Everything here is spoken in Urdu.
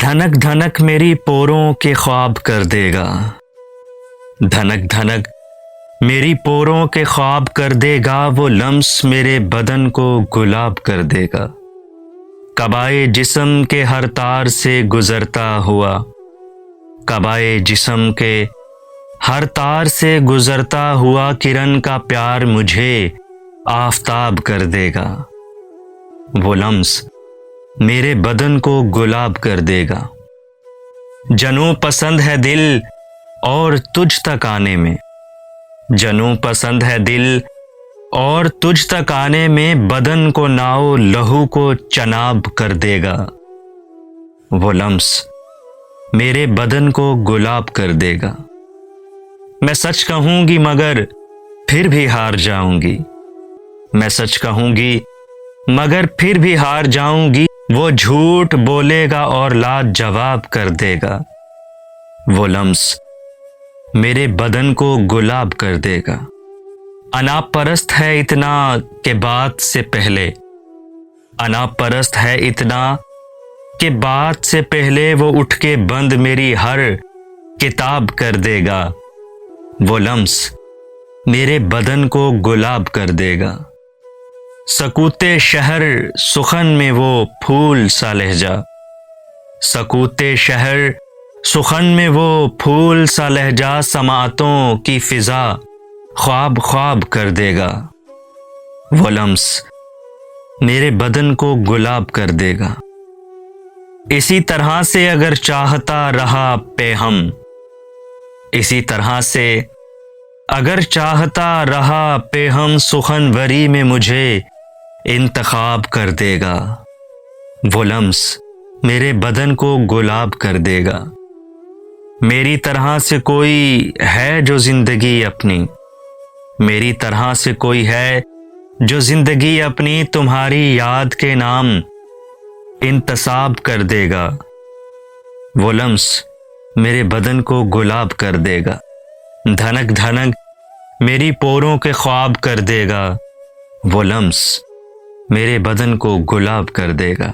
دھنک دھنک میری پوروں کے خواب کر دے گا، دھنک دھنک میری پوروں کے خواب کر دے گا، وہ لمس میرے بدن کو گلاب کر دے گا۔ قبائے جسم کے ہر تار سے گزرتا ہوا، قبائے جسم کے ہر تار سے گزرتا ہوا، کرن کا پیار مجھے آفتاب کر دے گا۔ وہ لمس میرے بدن کو گلاب کر دے گا۔ جنوں پسند ہے دل اور تجھ تک آنے میں، جنوں پسند ہے دل اور تجھ تک آنے میں، بدن کو ناؤ لہو کو چناب کر دے گا۔ وہ لمس میرے بدن کو گلاب کر دے گا۔ میں سچ کہوں گی مگر پھر بھی ہار جاؤں گی، میں سچ کہوں گی مگر پھر بھی ہار جاؤں گی، وہ جھوٹ بولے گا اور لاجواب کر دے گا۔ وہ لمس میرے بدن کو گلاب کر دے گا۔ انا پرست ہے اتنا کہ بات سے پہلے، انا پرست ہے اتنا کہ بات سے پہلے، وہ اٹھ کے بند میری ہر کتاب کر دے گا۔ وہ لمس میرے بدن کو گلاب کر دے گا۔ سکوت شہر سخن میں وہ پھول سا لہجہ، سکوت شہر سخن میں وہ پھول سا لہجہ، سماعتوں کی فضا خواب خواب کر دے گا۔ وہ لمس میرے بدن کو گلاب کر دے گا۔ اسی طرح سے اگر چاہتا رہا پہ ہم، اسی طرح سے اگر چاہتا رہا پہ ہم، سخن وری میں مجھے انتخاب کر دے گا۔ وہ لمس میرے بدن کو گلاب کر دے گا۔ میری طرح سے کوئی ہے جو زندگی اپنی، میری طرح سے کوئی ہے جو زندگی اپنی، تمہاری یاد کے نام انتصاب کر دے گا۔ وہ لمس میرے بدن کو گلاب کر دے گا۔ دھنک دھنک میری پوروں کے خواب کر دے گا، وہ لمس میرے بدن کو گلاب کر دے گا۔